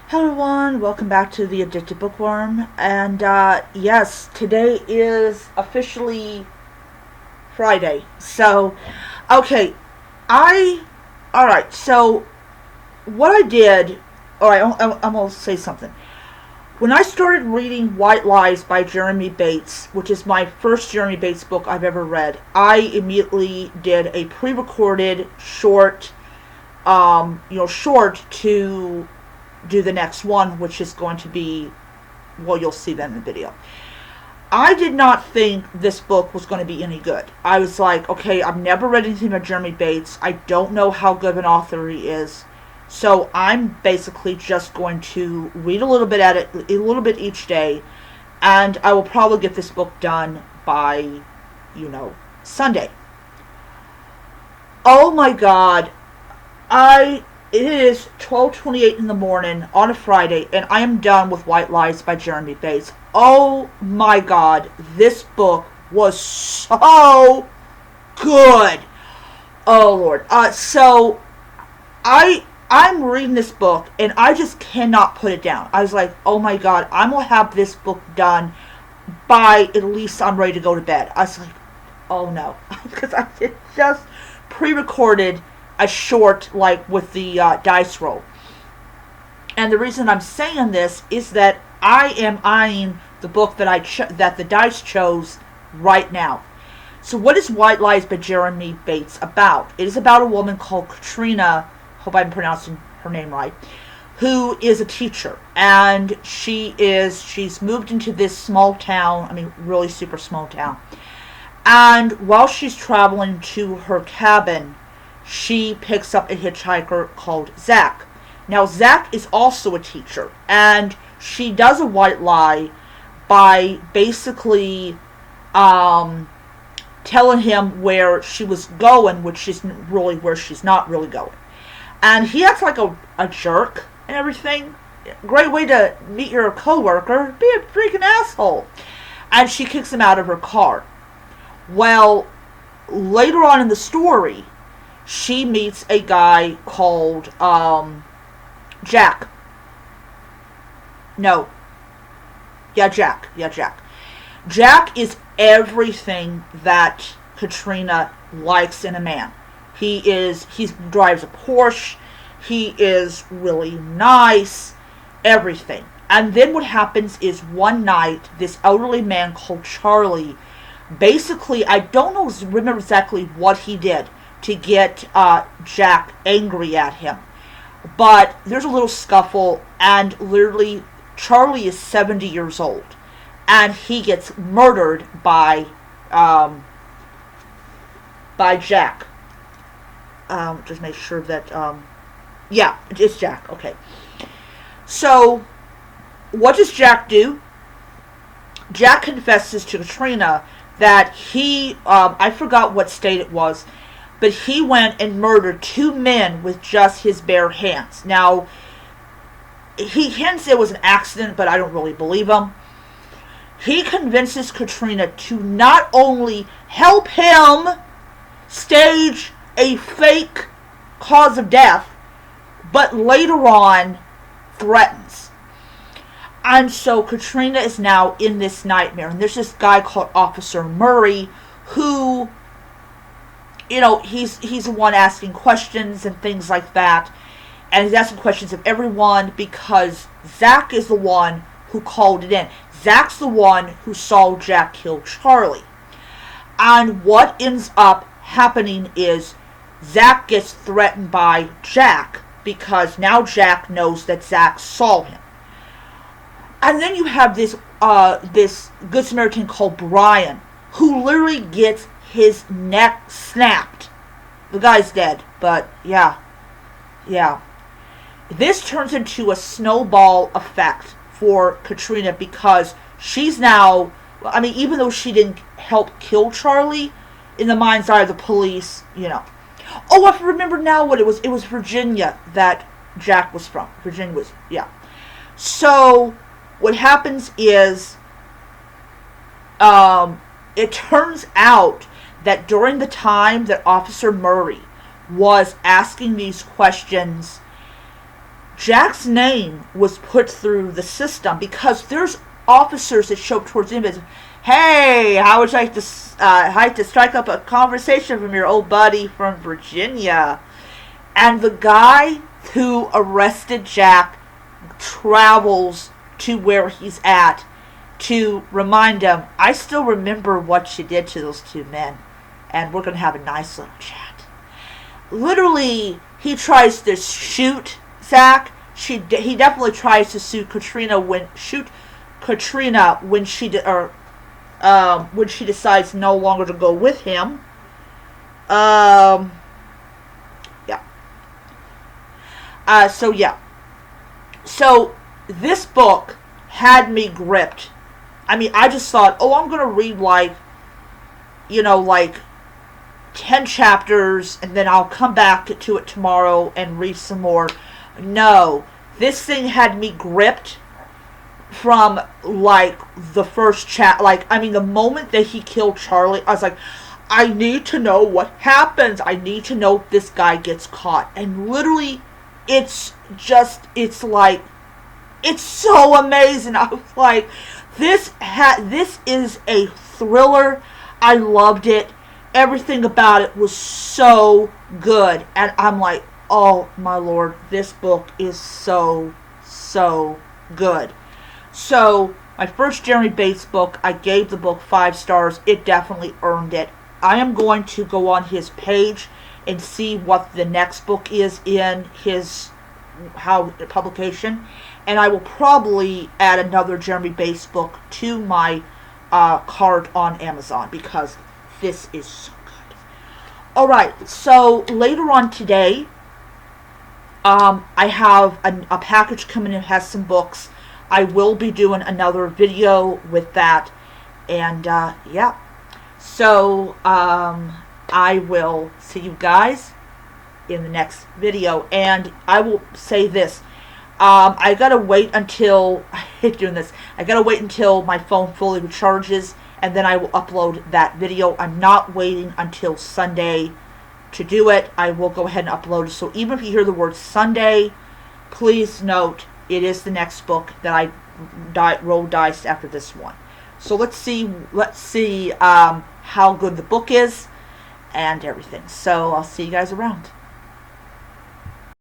Hello everyone, welcome back to the Addicted Bookworm. And yes, today is officially Friday. Okay, I, alright, so what I did, alright, I'm gonna say something. When I started reading White Lies by Jeremy Bates, which is my first Jeremy Bates book I've ever read, I immediately did a pre-recorded short to do the next one, which is going to be, well, you'll see that in the video. I did not think this book was going to be any good. I was like, okay, I've never read anything by Jeremy Bates. I don't know how good of an author he is. So I'm basically just going to read a little bit at it, a little bit each day, and I will probably get this book done by, Sunday. Oh my god. It is 12:28 in the morning on a Friday, and I am done with White Lies by Jeremy Bates. Oh my god, this book was so good. Oh Lord. I'm reading this book, and I just cannot put it down. I was like, oh my god, I'm gonna have this book done by at least I'm ready to go to bed. I was like, oh no, because I just pre-recorded a short, like with the dice roll. And the reason I'm saying this is that I am eyeing the book that the dice chose right now. So what is White Lies by Jeremy Bates about? It is about a woman called Katrina, hope I'm pronouncing her name right, who is a teacher. And she's moved into this small town, really super small town. And while she's traveling to her cabin, she picks up a hitchhiker called Zach. Now, Zach is also a teacher, and she does a white lie by basically telling him where she was going, which is really where she's not really going. And he acts like a jerk and everything. Great way to meet your coworker. Be a freaking asshole. And she kicks him out of her car. Well, later on in the story, she meets a guy called Jack. No. Yeah, Jack. Jack is everything that Katrina likes in a man. He drives a Porsche. He is really nice. Everything. And then what happens is one night, this elderly man called Charlie, basically, I don't remember exactly what he did to get Jack angry at him. But there's a little scuffle, and literally Charlie is 70 years old, and he gets murdered by Jack. Just make sure that yeah, it's Jack. Okay. So what does Jack do? Jack confesses to Katrina that he I forgot what state it was, but he went and murdered two men with just his bare hands. Now, he hints it was an accident, but I don't really believe him. He convinces Katrina to not only help him stage a fake cause of death, but later on threatens. And so Katrina is now in this nightmare. And there's this guy called Officer Murray who, he's the one asking questions and things like that. And he's asking questions of everyone because Zach is the one who called it in. Zach's the one who saw Jack kill Charlie. And what ends up happening is Zach gets threatened by Jack because now Jack knows that Zach saw him. And then you have this Good Samaritan called Brian, who literally gets his neck snapped. The guy's dead, but yeah. This turns into a snowball effect for Katrina because she's now, even though she didn't help kill Charlie, in the mind's eye of the police, Oh, I remember now what it was. It was Virginia that Jack was from. Virginia was, yeah. So what happens is, it turns out that during the time that Officer Murray was asking these questions, Jack's name was put through the system because there's officers that show up towards him and, hey, how would you like to strike up a conversation from your old buddy from Virginia? And the guy who arrested Jack travels to where he's at to remind him, I still remember what you did to those two men, and we're going to have a nice little chat. Literally, he tries to shoot Zach. He definitely tries to shoot Katrina when she decides no longer to go with him. Yeah. So this book had me gripped. I mean, I just thought, I'm going to read like 10 chapters and then I'll come back to it tomorrow and read some more. No, this thing had me gripped from like the first the moment that he killed Charlie, I was like, I need to know what happens. I need to know if this guy gets caught. And literally, it's so amazing. I was like, this is a thriller. I loved it. Everything about it was so good. And I'm like, oh my Lord, this book is so good. So, my first Jeremy Bates book, I gave the book 5 stars. It definitely earned it. I am going to go on his page and see what the next book is in his publication. And I will probably add another Jeremy Bates book to my cart on Amazon because this is so good. Alright, so later on today, I have a package coming in that has some books. I will be doing another video with that. And, yeah. So, I will see you guys in the next video. And I will say this. I gotta wait until, I hate doing this, I gotta wait until my phone fully recharges. And then I will upload that video. I'm not waiting until Sunday to do it. I will go ahead and upload it. So even if you hear the word Sunday, please note, it is the next book that I roll dice after this one. So let's see how good the book is and everything. So I'll see you guys around.